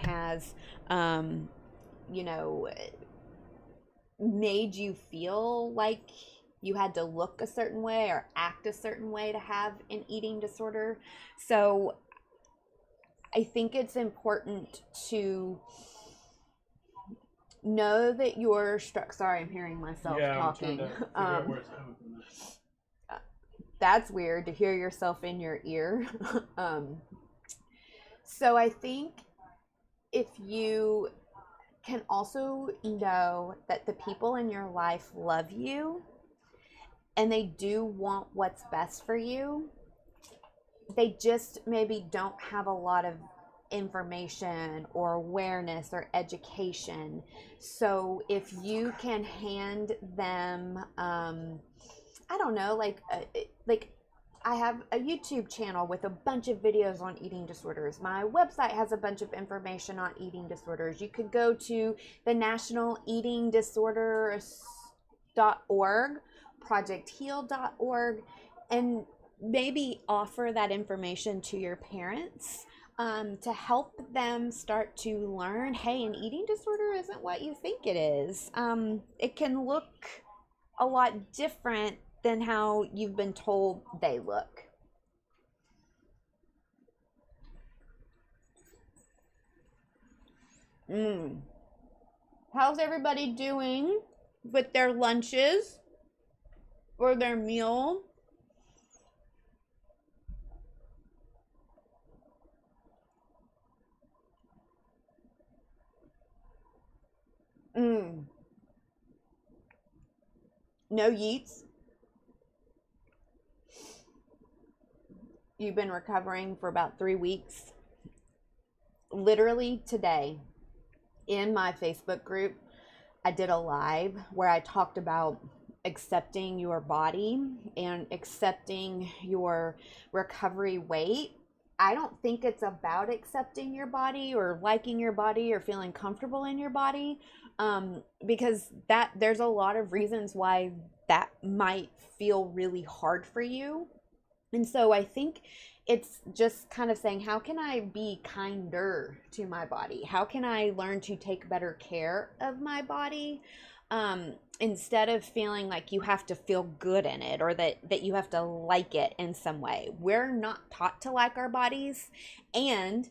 has, you know, made you feel like you had to look a certain way or act a certain way to have an eating disorder. So I think it's important to know that you're sorry, I'm hearing myself talking. Where it's coming from. That's weird to hear yourself in your ear. So I think if you can also know that the people in your life love you and they do want what's best for you, they just maybe don't have a lot of information or awareness or education. So if you can hand them, I don't know, like I have a YouTube channel with a bunch of videos on eating disorders. My website has a bunch of information on eating disorders. You could go to the National Eating Disorders.org, projectheal.org, and maybe offer that information to your parents to help them start to learn, hey, an eating disorder isn't what you think it is. It can look a lot different than how you've been told they look. How's everybody doing with their lunches or their meal? No yeets. You've been recovering for about 3 weeks. Literally today, in my Facebook group, I did a live where I talked about accepting your body and accepting your recovery weight. I don't think it's about accepting your body or liking your body or feeling comfortable in your body, because there's a lot of reasons why that might feel really hard for you. And so I think it's just kind of saying, how can I be kinder to my body? How can I learn to take better care of my body? Instead of feeling like you have to feel good in it or that you have to like it in some way. We're not taught to like our bodies. And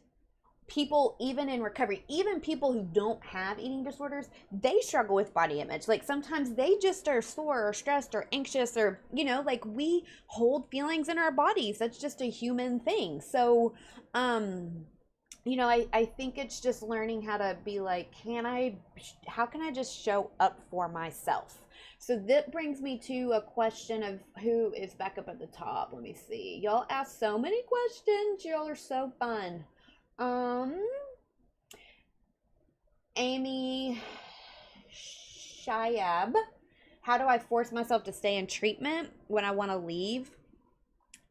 people, even in recovery, even people who don't have eating disorders, they struggle with body image. Like sometimes they just are sore or stressed or anxious or, like we hold feelings in our bodies. That's just a human thing. So, I think it's just learning how to be like, how can I just show up for myself? So that brings me to a question of who is back up at the top. Let me see. Y'all ask so many questions. Y'all are so fun. Amy Shayab, how do I force myself to stay in treatment when I want to leave?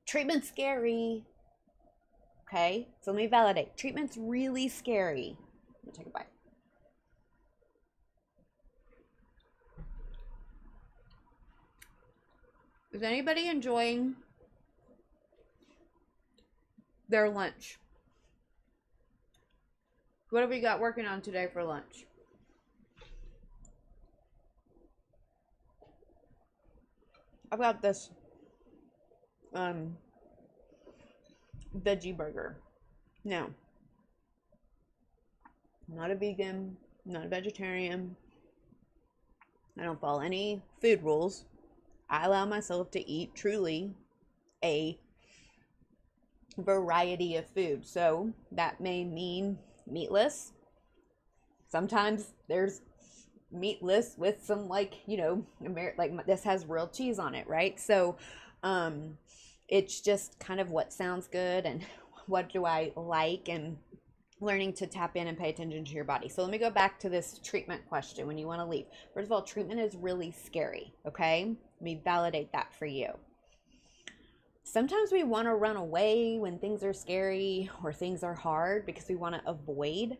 Treatment's scary. Okay, so let me validate. Treatment's really scary. I'm gonna take a bite. Is anybody enjoying their lunch? What have we got working on today for lunch? I've got this veggie burger. No, I'm not a vegan, I'm not a vegetarian. I don't follow any food rules. I allow myself to eat truly a variety of food. So that may mean meatless. Sometimes there's meatless with some like this has real cheese on it, right? So it's just kind of what sounds good and what do I like, and learning to tap in and pay attention to your body. So let me go back to this treatment question when you want to leave. First of all, treatment is really scary, okay? Let me validate that for you. Sometimes we want to run away when things are scary or things are hard because we want to avoid.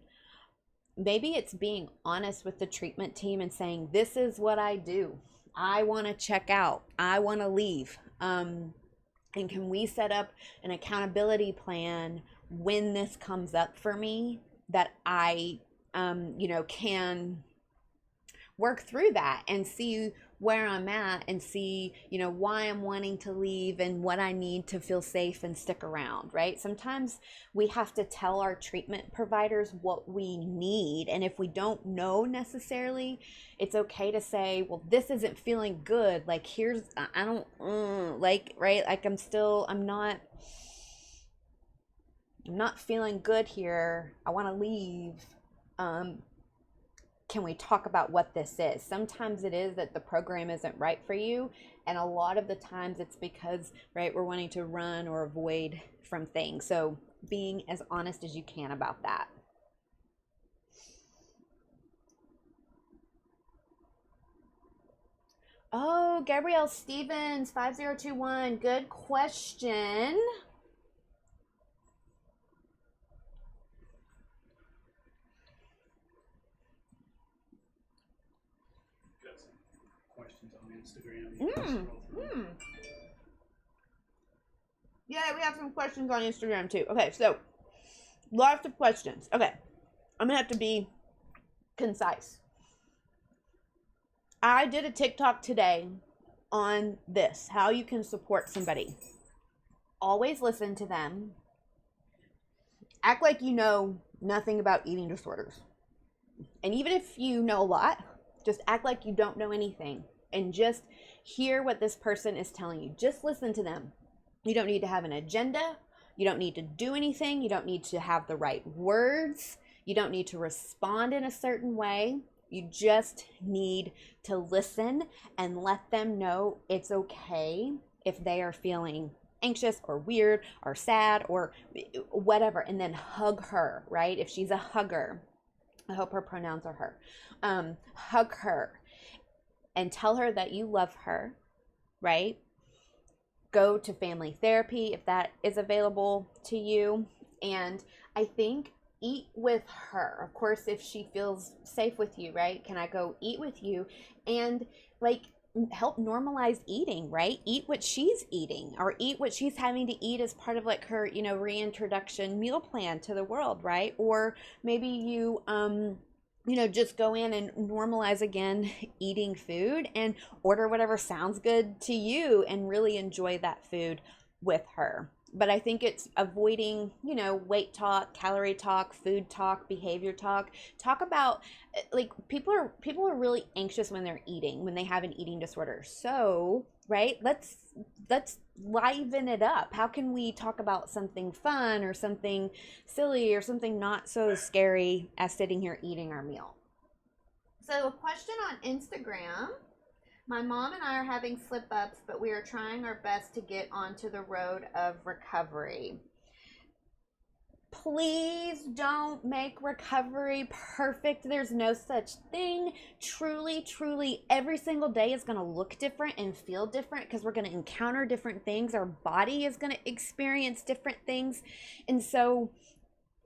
Maybe it's being honest with the treatment team and saying, this is what I do. I want to check out. I want to leave. And can we set up an accountability plan when this comes up for me that I, can work through that and see where I'm at and see, why I'm wanting to leave and what I need to feel safe and stick around, right? Sometimes we have to tell our treatment providers what we need. And if we don't know necessarily, it's okay to say, well, this isn't feeling good. Like, here's, I don't, right? Like, I'm not feeling good here. I want to leave. Can we talk about what this is? Sometimes it is that the program isn't right for you, and a lot of the times it's because, right, we're wanting to run or avoid from things. So being as honest as you can about that. Oh, Gabrielle Stevens, 5021. Good question. Instagram. Yeah, we have some questions on Instagram too. Okay, so lots of questions. Okay, I'm gonna have to be concise. I did a TikTok today on this, how you can support somebody. Always listen to them. Act like you know nothing about eating disorders. And even if you know a lot, just act like you don't know anything and just hear what this person is telling you. Just listen to them. You don't need to have an agenda. You don't need to do anything. You don't need to have the right words. You don't need to respond in a certain way. You just need to listen and let them know it's okay if they are feeling anxious or weird or sad or whatever. And then hug her, right? If she's a hugger, I hope her pronouns are her. Hug her and tell her that you love her, right? Go to family therapy if that is available to you. And I think eat with her. Of course, if she feels safe with you, right? Can I go eat with you? And like, help normalize eating, right? Eat what she's eating or eat what she's having to eat as part of like her, reintroduction meal plan to the world, right? Or maybe you, just go in and normalize again eating food and order whatever sounds good to you and really enjoy that food with her. But I think it's avoiding, weight talk, calorie talk, food talk, behavior talk. Talk about like people are really anxious when they're eating, when they have an eating disorder. So, right? Let's liven it up. How can we talk about something fun or something silly or something not so scary as sitting here eating our meal? So, a question on Instagram. My mom and I are having slip ups, but we are trying our best to get onto the road of recovery. Please don't make recovery perfect. There's no such thing. Truly, every single day is going to look different and feel different because we're going to encounter different things. Our body is going to experience different things. And so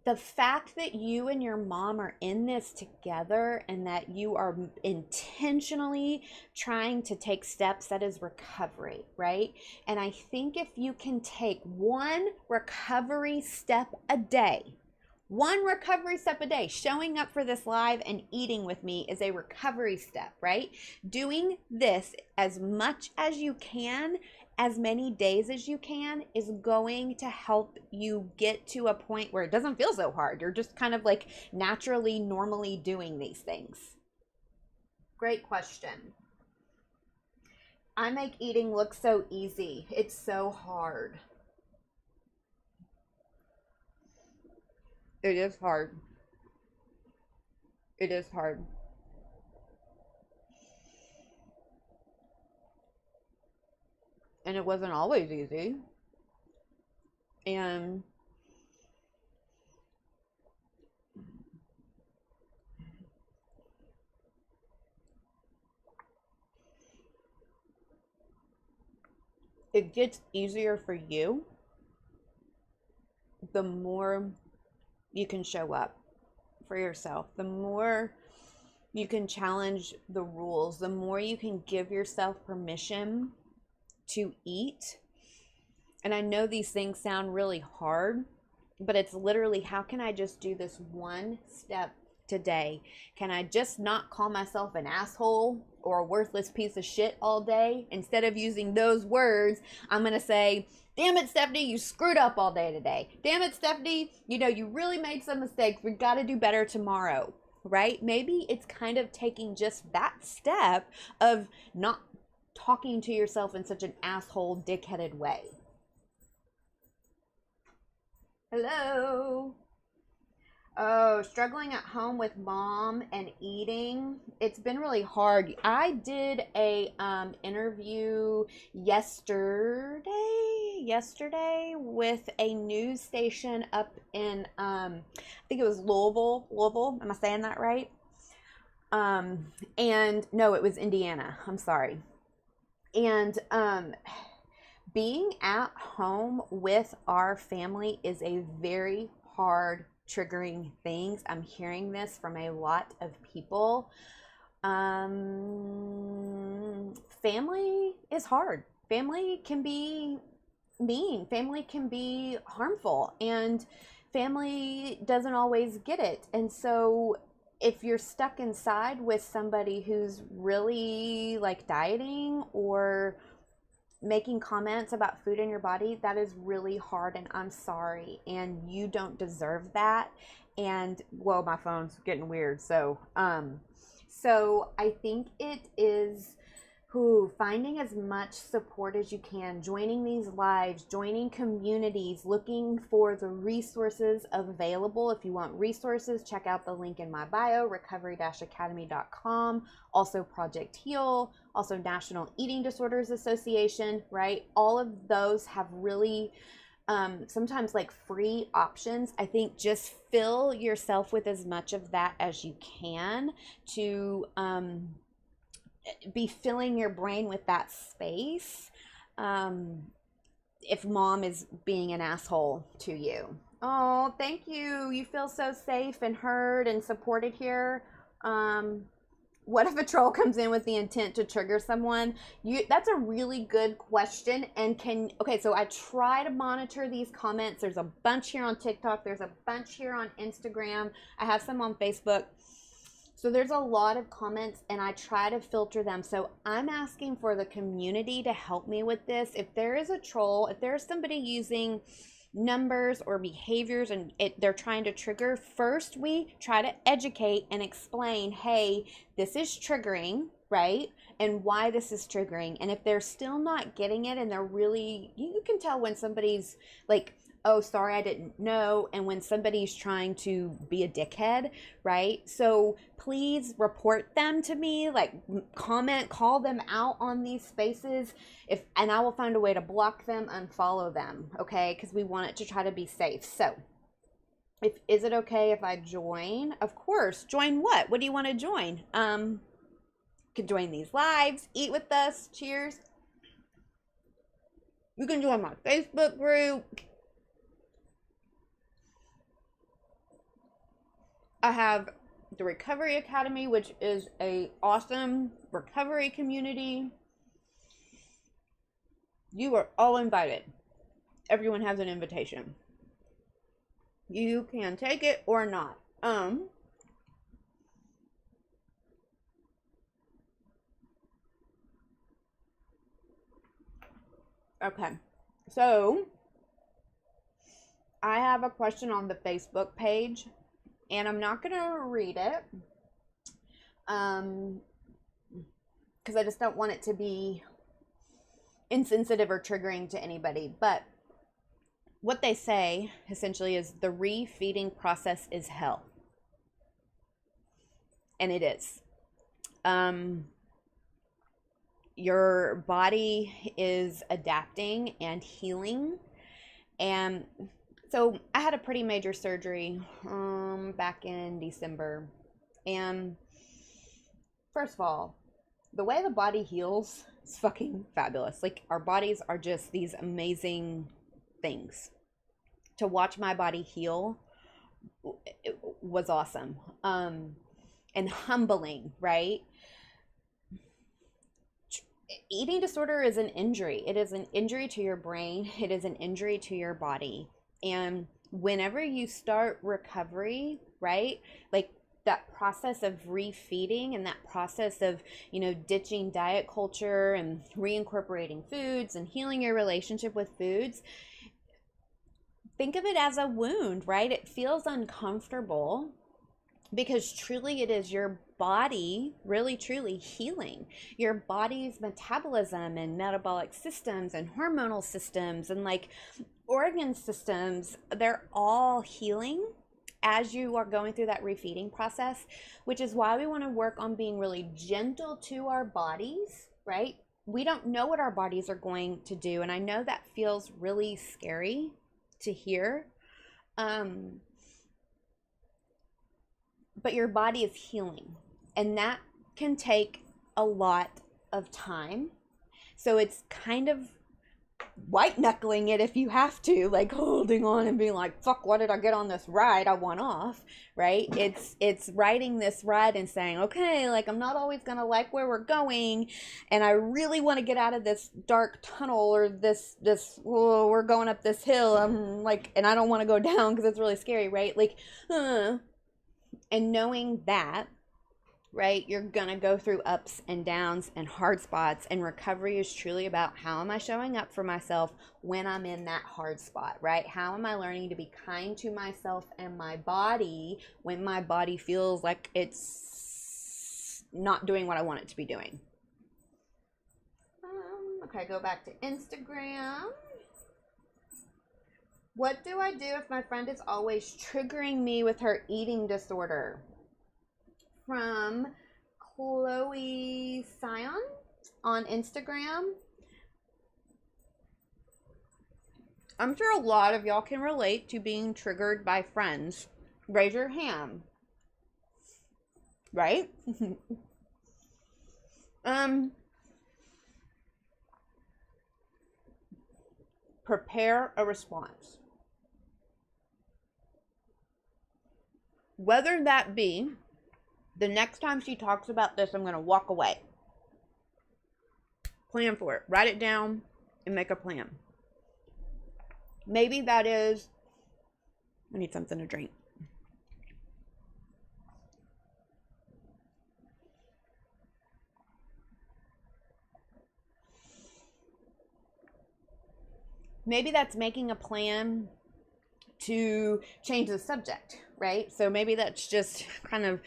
the fact that you and your mom are in this together and that you are intentionally trying to take steps, that is recovery, right? And I think if you can take one recovery step a day, showing up for this live and eating with me is a recovery step, right? Doing this as much as you can, as many days as you can, is going to help you get to a point where it doesn't feel so hard. You're just kind of like naturally, normally doing these things. Great question. I make eating look so easy. It's so hard. It is hard. It is hard. And it wasn't always easy. And it gets easier for you the more you can show up for yourself, the more you can challenge the rules, the more you can give yourself permission to eat. And I know these things sound really hard, but it's literally, how can I just do this one step today? Can I just not call myself an asshole or a worthless piece of shit all day? Instead of using those words, I'm going to say, damn it, Stephanie, you screwed up all day today. Damn it, Stephanie, you really made some mistakes. We got to do better tomorrow, right? Maybe it's kind of taking just that step of not talking to yourself in such an asshole, dickheaded way. Hello. Oh, struggling at home with mom and eating. It's been really hard. I did a interview yesterday with a news station up in I think it was Louisville. Am I saying that right? And no, it was Indiana. I'm sorry. And being at home with our family is a very hard, triggering thing. I'm hearing this from a lot of people. Family is hard. Family can be mean. Family can be harmful, and family doesn't always get it. And so if you're stuck inside with somebody who's really like dieting or making comments about food in your body, that is really hard, and I'm sorry, and you don't deserve that. And whoa, my phone's getting weird. So I think it is finding as much support as you can, joining these lives, joining communities, looking for the resources available. If you want resources, check out the link in my bio, recovery-academy.com, also Project Heal, also National Eating Disorders Association, right? All of those have really sometimes like free options. I think just fill yourself with as much of that as you can to be filling your brain with that space if mom is being an asshole to you. Oh, thank you. You feel so safe and heard and supported here. What if a troll comes in with the intent to trigger someone? That's a really good question. And so I try to monitor these comments. There's a bunch here on TikTok. There's a bunch here on Instagram. I have some on Facebook. So there's a lot of comments, and I try to filter them. So I'm asking for the community to help me with this. If there is a troll, if there's somebody using numbers or behaviors and they're trying to trigger, first we try to educate and explain, hey, this is triggering, right? And why this is triggering. And if they're still not getting it and they're really, you can tell when somebody's like, oh, sorry, I didn't know, and when somebody's trying to be a dickhead, right? So please report them to me, like comment, call them out on these spaces, and I will find a way to block them, unfollow them, okay? Because we want it to try to be safe. So is it okay if I join? Of course. Join what? What do you want to join? You can join these lives, eat with us, cheers. You can join my Facebook group. I have the Recovery Academy, which is a awesome recovery community. You are all invited. Everyone has an invitation. You can take it or not. Okay. So I have a question on the Facebook page, and I'm not going to read it because I just don't want it to be insensitive or triggering to anybody. But what they say essentially is the refeeding process is hell. And it is. Your body is adapting and healing. And so I had a pretty major surgery back in December. And first of all, the way the body heals is fucking fabulous. Like, our bodies are just these amazing things. To watch my body heal was awesome. And humbling, right? Eating disorder is an injury. It is an injury to your brain. It is an injury to your body. And whenever you start recovery, right? Like that process of refeeding and that process of, ditching diet culture and reincorporating foods and healing your relationship with foods, think of it as a wound, right? It feels uncomfortable because truly it is your body really truly healing. Your body's metabolism and metabolic systems and hormonal systems and like organ systems, they're all healing as you are going through that refeeding process, which is why we want to work on being really gentle to our bodies, right? We don't know what our bodies are going to do, and I know that feels really scary to hear. But your body is healing, and that can take a lot of time. So it's kind of white knuckling it if you have to, like holding on and being like, fuck, what did I get on this ride? I want off, right? It's riding this ride and saying, okay, like I'm not always gonna like where we're going, and I really want to get out of this dark tunnel or this we're going up this hill, I'm like, and I don't want to go down because it's really scary, right? Like, and knowing that, right, you're gonna go through ups and downs and hard spots, and recovery is truly about how am I showing up for myself when I'm in that hard spot, right? How am I learning to be kind to myself and my body when my body feels like it's not doing what I want it to be doing? Okay, go back to Instagram. What do I do if my friend is always triggering me with her eating disorder? From Chloe Sion on Instagram. I'm sure a lot of y'all can relate to being triggered by friends. Raise your hand. Right? Prepare a response. Whether that be, the next time she talks about this, I'm going to walk away. Plan for it. Write it down and make a plan. Maybe that is, I need something to drink. Maybe that's making a plan to change the subject, right? So maybe that's just kind of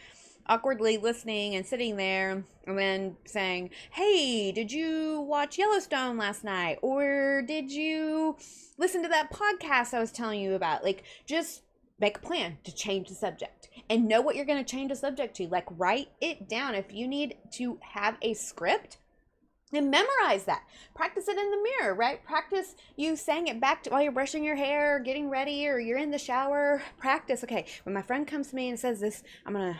awkwardly listening and sitting there and then saying, hey, did you watch Yellowstone last night? Or did you listen to that podcast I was telling you about? Like, just make a plan to change the subject and know what you're going to change the subject to. Like, write it down. If you need to have a script, and memorize that. Practice it in the mirror, right? Practice you saying it back to while you're brushing your hair, or getting ready, or you're in the shower. Practice. Okay, when my friend comes to me and says this, I'm gonna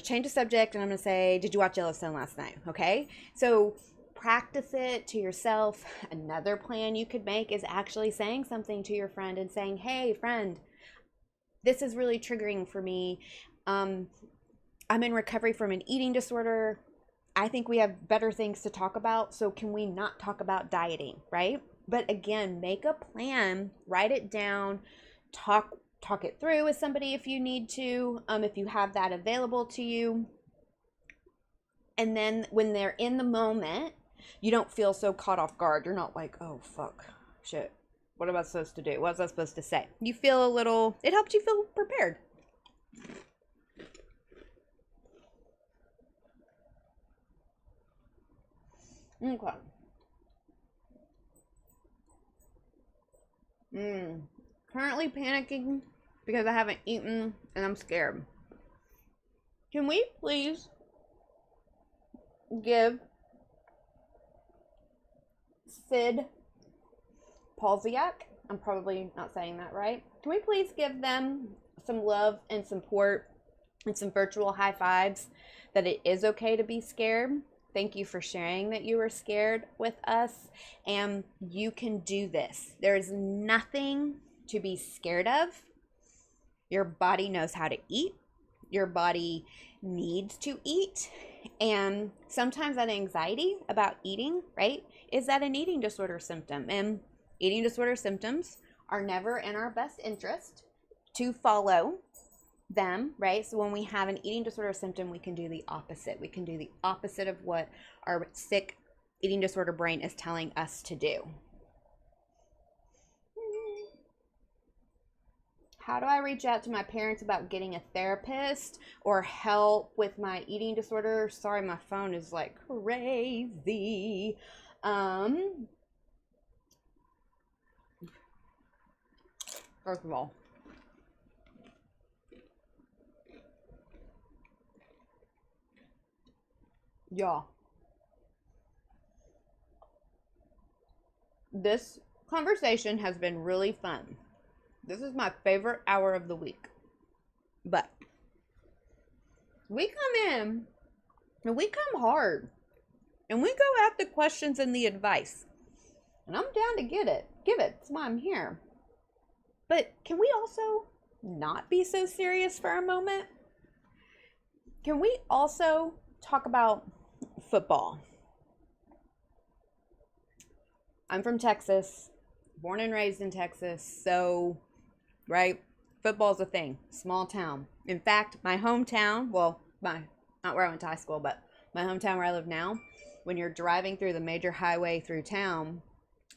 change the subject, and I'm gonna say, did you watch Yellowstone last night? Okay, so practice it to yourself. Another plan you could make is actually saying something to your friend and saying, hey friend, this is really triggering for me. I'm in recovery from an eating disorder. I think we have better things to talk about, so can we not talk about dieting, right? But again, make a plan, write it down, talk it through with somebody if you need to, if you have that available to you. And then when they're in the moment, you don't feel so caught off guard. You're not like, oh, fuck, shit. What am I supposed to do? What was I supposed to say? You feel a little, it helps you feel prepared. Okay. Currently panicking because I haven't eaten and I'm scared. Can we please give Sid Polziak, I'm probably not saying that right, can we please give them some love and support and some virtual high fives that it is okay to be scared? Thank you for sharing that you were scared with us, and you can do this. There is nothing to be scared of. Your body knows how to eat. Your body needs to eat. And sometimes that anxiety about eating, right, is that an eating disorder symptom? And eating disorder symptoms are never in our best interest to follow them, right? So when we have an eating disorder symptom, we can do the opposite. We can do the opposite of what our sick eating disorder brain is telling us to do. How do I reach out to my parents about getting a therapist or help with my eating disorder? Sorry, my phone is like crazy. First of all, y'all, this conversation has been really fun. This is my favorite hour of the week. But we come in and we come hard and we go at the questions and the advice. And I'm down to give it. That's why I'm here. But can we also not be so serious for a moment? Can we also talk about football? I'm from Texas, born and raised in Texas, so, right, football's a thing, small town. In fact, my hometown, well, not where I went to high school, but my hometown where I live now, when you're driving through the major highway through town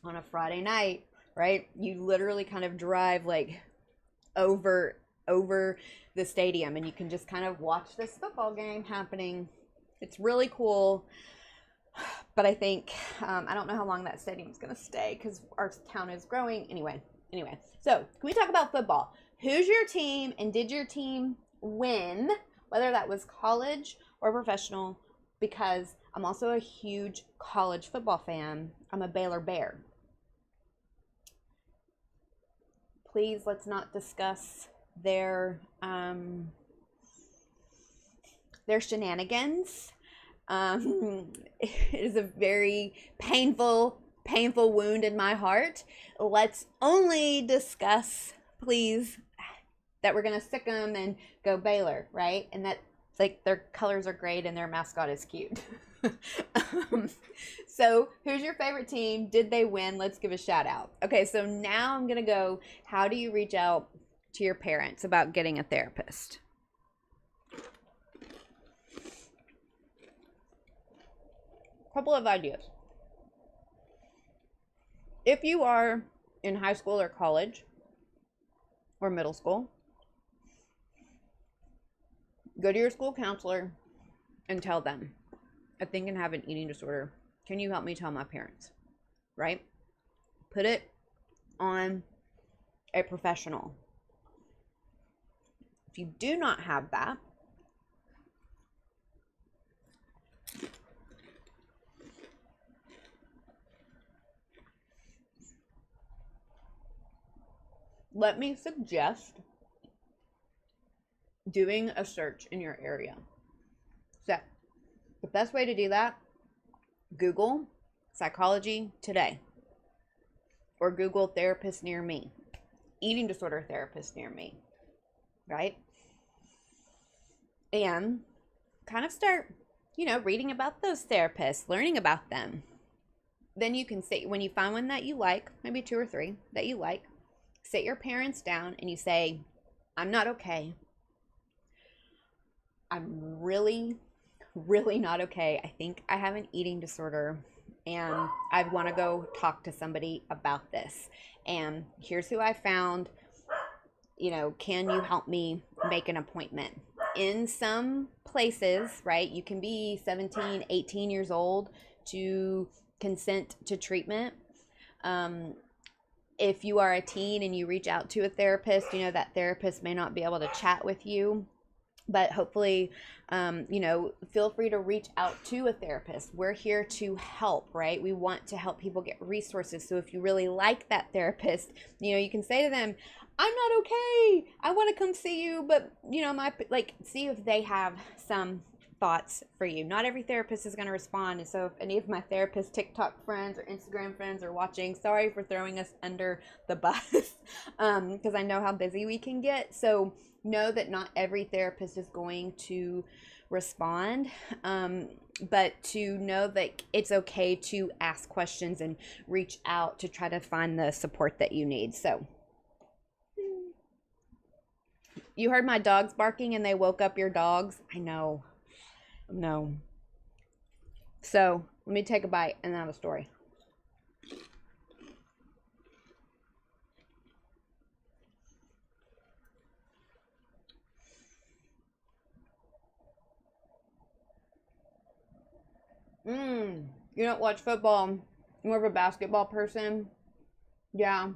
on a Friday night, right, you literally kind of drive like over the stadium and you can just kind of watch this football game happening. It's really cool. But I think, I don't know how long that stadium's going to stay because our town is growing. Anyway, so can we talk about football? Who's your team and did your team win, whether that was college or professional? Because I'm also a huge college football fan. I'm a Baylor Bear. Please, let's not discuss their shenanigans. It is a very painful wound in my heart. Let's only discuss, please, that we're going to stick them and go Baylor, right? And that, like, their colors are great and their mascot is cute. So who's your favorite team? Did they win? Let's give a shout out. Okay, so now I'm going to go, how do you reach out to your parents about getting a therapist? Couple of ideas. If you are in high school or college or middle school, go to your school counselor and tell them, I think I have an eating disorder. Can you help me tell my parents? Right? Put it on a professional. If you do not have that, let me suggest doing a search in your area. So, the best way to do that, Google psychology today, or Google therapist near me, eating disorder therapist near me, right? And kind of start, reading about those therapists, learning about them. Then you can say, when you find one that you like, maybe 2 or 3 that you like, sit your parents down and you say, I'm not okay. I'm really not okay. I think I have an eating disorder and I want to go talk to somebody about this. And here's who I found. Can you help me make an appointment? In some places, right, you can be 17, 18 years old to consent to treatment. If you are a teen and you reach out to a therapist, that therapist may not be able to chat with you. But hopefully, feel free to reach out to a therapist. We're here to help, right? We want to help people get resources. So if you really like that therapist, you can say to them, I'm not okay. I want to come see you, but, see if they have some thoughts for you. Not every therapist is going to respond. And so if any of my therapist TikTok friends or Instagram friends are watching, sorry for throwing us under the bus, because I know how busy we can get. So know that not every therapist is going to respond. But to know that it's okay to ask questions and reach out to try to find the support that you need. So you heard my dogs barking and they woke up your dogs. I know. No. So let me take a bite and then I have a story. You don't watch football. You're more of a basketball person. Yeah.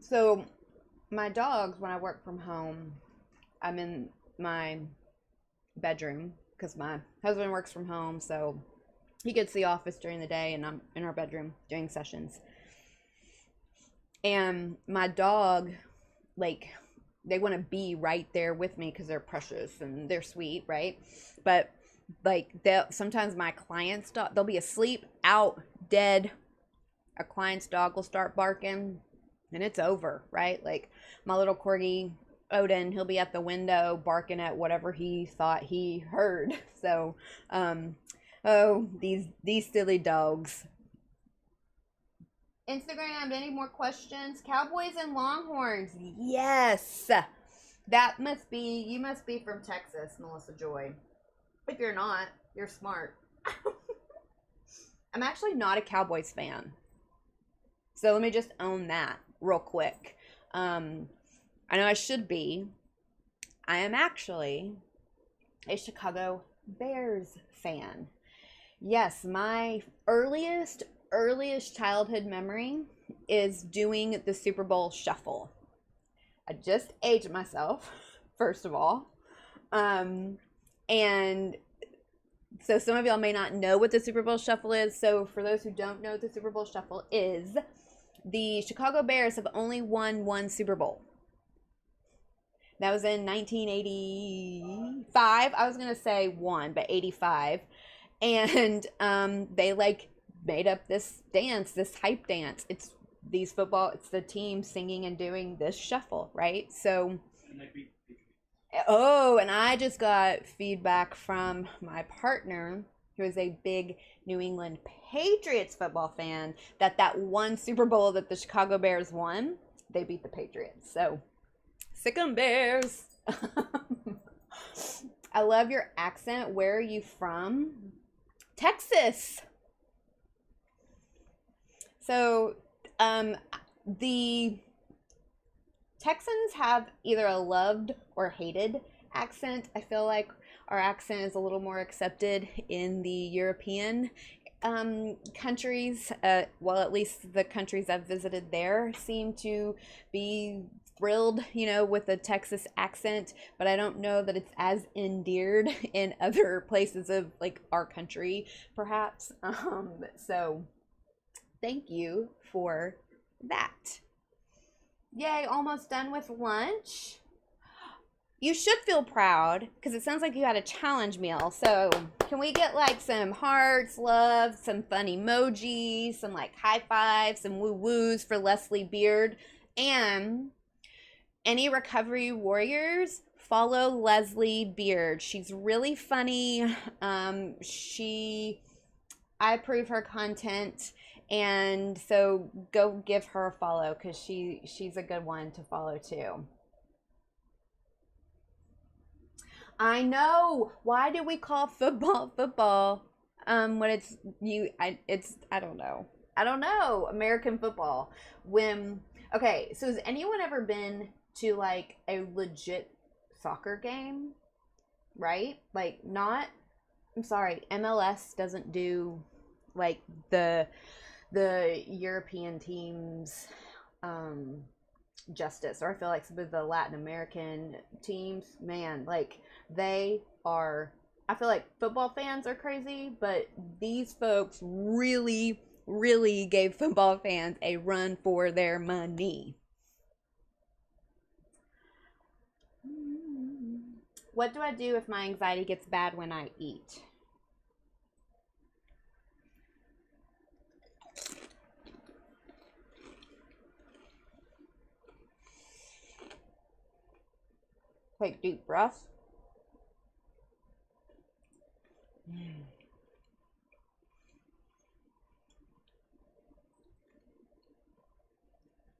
So my dogs, when I work from home, I'm in my bedroom because my husband works from home, so he gets the office during the day and I'm in our bedroom doing sessions. And my dog, like, they want to be right there with me because they're precious and they're sweet, right? But like, sometimes my client's dog, they'll be asleep, out, dead. A client's dog will start barking and it's over, right? Like my little corgi Odin, he'll be at the window barking at whatever he thought he heard. So oh, these silly dogs. Instagram, any more questions? Cowboys and Longhorns. Yes. That must be, you must be from Texas, Melissa Joy. If you're not, you're smart. I'm actually not a Cowboys fan. So let me just own that real quick. I know I should be. I am actually a Chicago Bears fan. Yes, my earliest childhood memory is doing the Super Bowl shuffle. I just aged myself, first of all. And so some of y'all may not know what the Super Bowl shuffle is. So for those who don't know what the Super Bowl shuffle is, the Chicago Bears have only won one Super Bowl. That was in 1985. I was going to say one, but 85. And they like made up this dance, this hype dance. It's the team singing and doing this shuffle, right? So, and I just got feedback from my partner, who is a big New England Patriots football fan, that one Super Bowl that the Chicago Bears won, they beat the Patriots. So, sick 'em Bears. I love your accent. Where are you from? Texas. So, the Texans have either a loved or hated accent. I feel like our accent is a little more accepted in the European countries. Well, at least the countries I've visited there seem to be thrilled, with the Texas accent, but I don't know that it's as endeared in other places of like our country, perhaps. So thank you for that. Yay, almost done with lunch. You should feel proud because it sounds like you had a challenge meal. So can we get like some hearts, love, some fun emojis, some like high fives, some woo woos for Leslie Beard? And any recovery warriors, follow Leslie Beard. She's really funny. I approve her content, and so go give her a follow because she's a good one to follow too. I know. Why do we call football? When it's I don't know. American football. Okay, so has anyone ever been to like a legit soccer game? Right? Like I'm sorry, MLS doesn't do like the European teams justice, or I feel like some of the Latin American teams, man, like I feel like football fans are crazy, but these folks really gave football fans a run for their money. What do I do if my anxiety gets bad when I eat? Take deep breaths.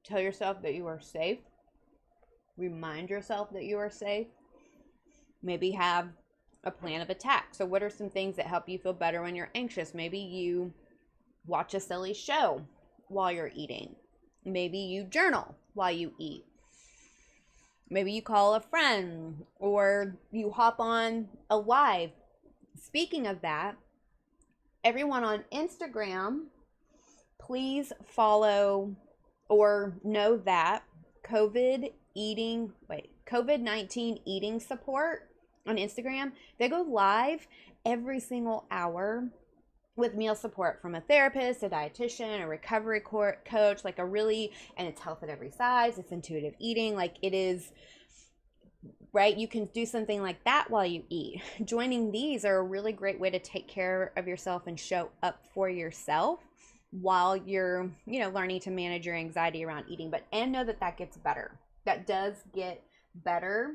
Tell yourself that you are safe. Remind yourself that you are safe. Maybe have a plan of attack. So what are some things that help you feel better when you're anxious? Maybe you watch a silly show while you're eating. Maybe you journal while you eat. Maybe you call a friend or you hop on a live. Speaking of that, everyone on Instagram, please follow or know that COVID-19 eating support on Instagram. They go live every single hour with meal support from a therapist, a dietitian, a recovery coach, like and it's health at every size, it's intuitive eating, like it is, right? You can do something like that while you eat. Joining these are a really great way to take care of yourself and show up for yourself while you're, learning to manage your anxiety around eating. And know that gets better. That does get better.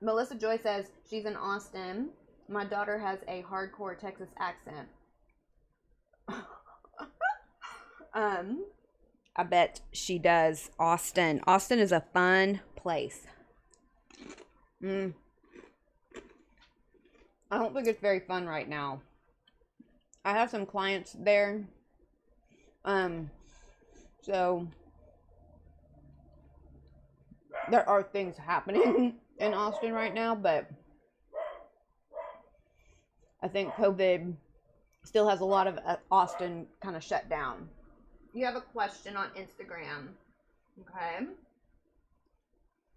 Melissa Joy says she's in Austin. My daughter has a hardcore Texas accent. I bet she does. Austin is a fun place. I don't think it's very fun right now. I have some clients there. So there are things happening in Austin right now, but I think COVID still has a lot of Austin kind of shut down. You have a question on Instagram. Okay.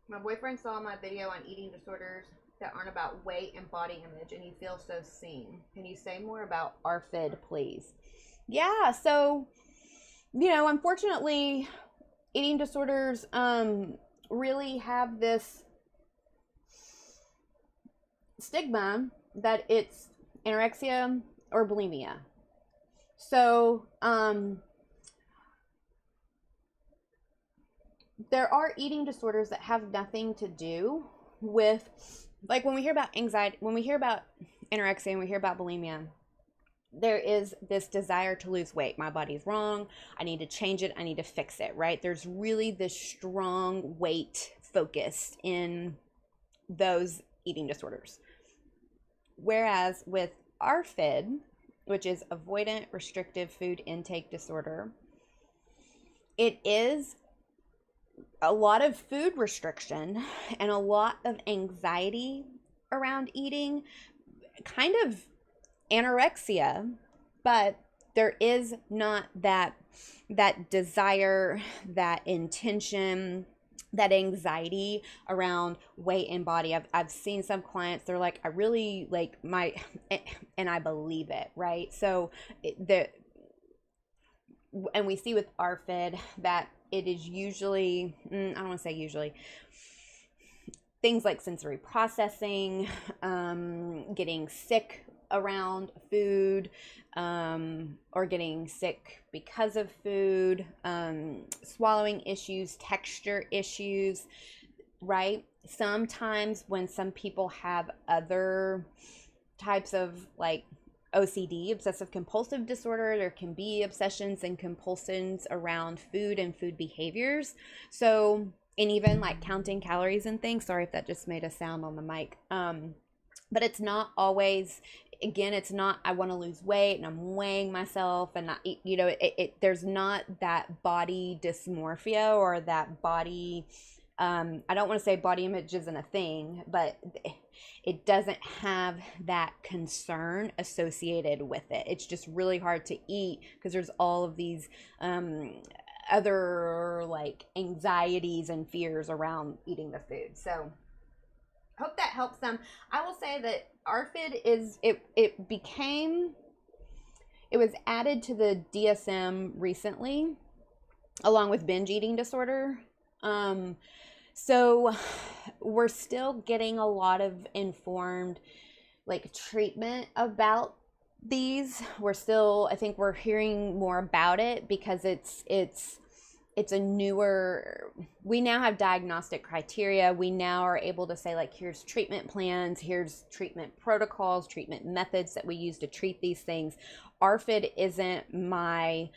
My boyfriend saw my video on eating disorders that aren't about weight and body image, and he feels so seen. Can you say more about ARFID, please? Yeah, so, unfortunately, eating disorders really have this stigma that it's anorexia or bulimia. So, there are eating disorders that have nothing to do with, like, when we hear about anxiety, when we hear about anorexia and we hear about bulimia, there is this desire to lose weight. My body's wrong. I need to change it. I need to fix it, right? There's really this strong weight focus in those eating disorders. Whereas with ARFID, which is avoidant restrictive food intake disorder, it is a lot of food restriction and a lot of anxiety around eating, kind of anorexia, but there is not that desire, that intention, that anxiety around weight and body. I've seen some clients, they're like, I really like my, and I believe it, right? So and we see with ARFID that it is usually, I don't want to say usually, things like sensory processing, getting sick around food, or getting sick because of food, swallowing issues, texture issues, right? Sometimes when some people have other types of like OCD, obsessive compulsive disorder, there can be obsessions and compulsions around food and food behaviors. So, and even like counting calories and things. Sorry if that just made a sound on the mic. But it's not always, again, it's not, I want to lose weight and I'm weighing myself and not, there's not that body dysmorphia or that body, I don't want to say body image isn't a thing, but it doesn't have that concern associated with it. It's just really hard to eat because there's all of these other like anxieties and fears around eating the food. So hope that helps them. I will say that ARFID it was added to the DSM recently, along with binge eating disorder. So we're still getting a lot of informed like treatment about these. I think we're hearing more about it because it's it's a newer, we now have diagnostic criteria. We now are able to say, like, here's treatment plans, here's treatment protocols, treatment methods that we use to treat these things. ARFID isn't my,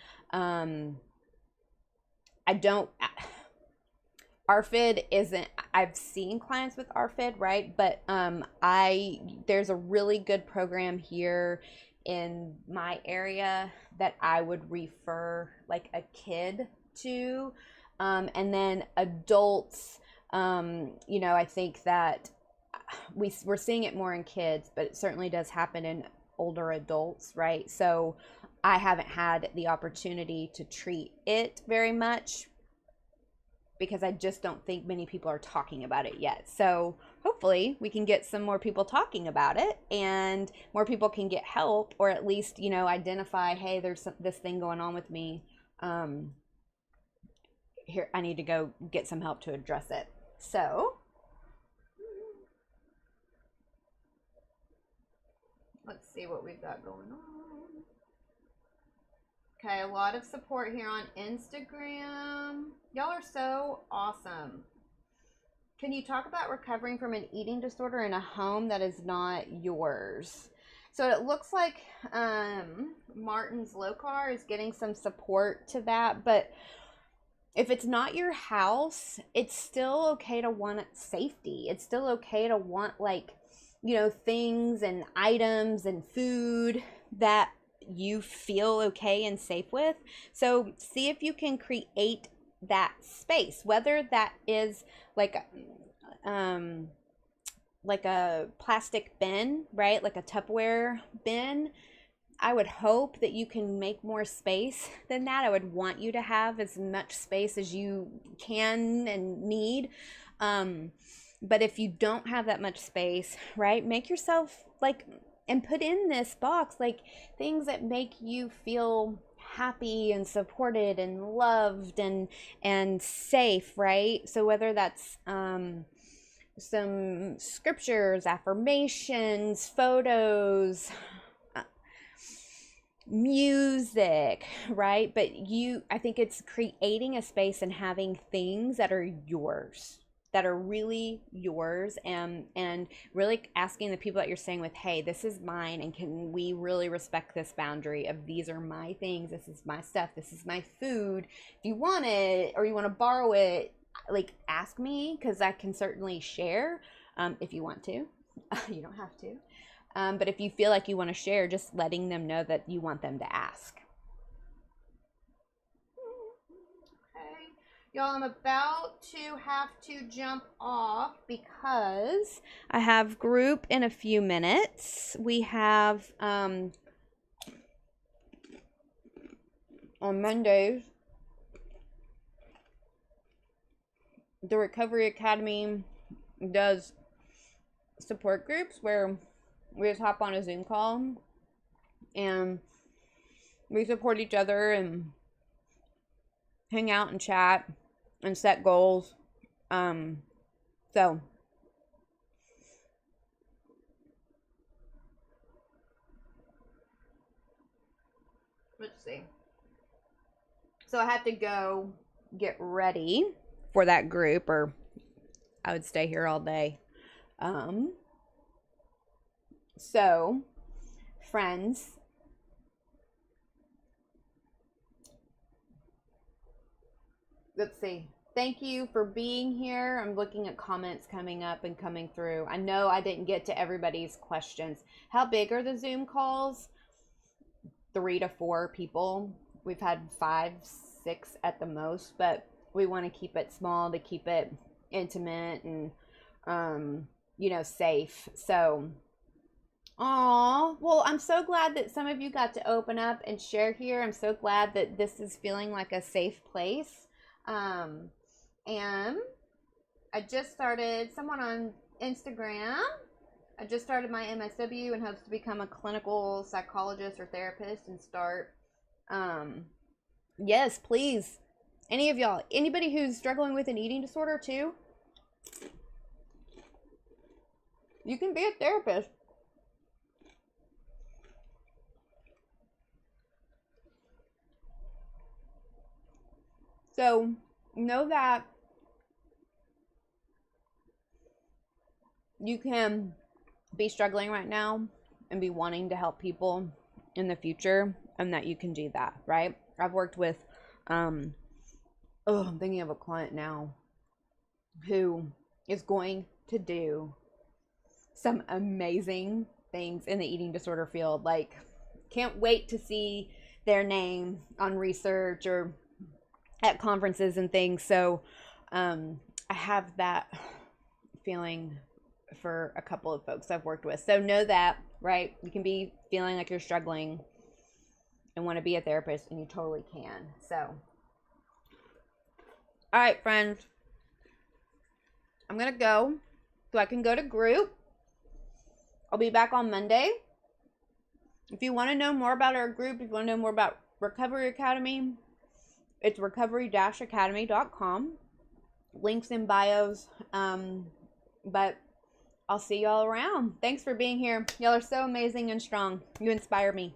ARFID isn't, I've seen clients with ARFID, right? But there's a really good program here in my area that I would refer like a kid to. And then adults, I think that we're seeing it more in kids, but it certainly does happen in older adults, right? So I haven't had the opportunity to treat it very much because I just don't think many people are talking about it yet. So hopefully we can get some more people talking about it and more people can get help, or at least, identify, hey, there's this thing going on with me. Here, I need to go get some help to address it. So let's see what we've got going on. Okay, a lot of support here on Instagram. Y'all are so awesome. Can you talk about recovering from an eating disorder in a home that is not yours? So it looks like Martin's Locar is getting some support to that, but if it's not your house, it's still okay to want safety. It's still okay to want, like, things and items and food that you feel okay and safe with. So see if you can create that space, whether that is like a plastic bin, right? Like a Tupperware bin. I would hope that you can make more space than that. I would want you to have as much space as you can and need. But if you don't have that much space, right, make yourself and put in this box, like, things that make you feel happy and supported and loved and safe, right? So whether that's some scriptures, affirmations, photos, music, right? But I think it's creating a space and having things that are yours, that are really yours, and really asking the people that you're staying with, hey, this is mine, and can we really respect this boundary of, these are my things, this is my stuff, this is my food. If you want it or you want to borrow it, like, ask me, because I can certainly share if you want to. You don't have to. But if you feel like you want to share, just letting them know that you want them to ask. Okay. Y'all, I'm about to have to jump off because I have group in a few minutes. We have, on Mondays, the Recovery Academy does support groups where we just hop on a Zoom call and we support each other and hang out and chat and set goals. So let's see. So I have to go get ready for that group, or I would stay here all day. So, friends, let's see. Thank you for being here. I'm looking at comments coming up and coming through. I know I didn't get to everybody's questions. How big are the Zoom calls? 3 to 4 people. We've had 5, 6 at the most, but we want to keep it small to keep it intimate and, safe. So, well, I'm so glad that some of you got to open up and share here. I'm so glad that this is feeling like a safe place. And I just started, someone on Instagram, I just started my MSW and hopes to become a clinical psychologist or therapist and start, yes, please. Any of y'all, anybody who's struggling with an eating disorder too, you can be a therapist. So know that you can be struggling right now and be wanting to help people in the future, and that you can do that, right? I've worked with, I'm thinking of a client now who is going to do some amazing things in the eating disorder field. Like, can't wait to see their name on research or at conferences and things. So I have that feeling for a couple of folks I've worked with. So know that, right? You can be feeling like you're struggling and want to be a therapist, and you totally can. So, all right, friends, I'm going to go so I can go to group. I'll be back on Monday. If you want to know more about our group, if you want to know more about Recovery Academy, it's recovery-academy.com. Links in bios. But I'll see y'all around. Thanks for being here. Y'all are so amazing and strong. You inspire me.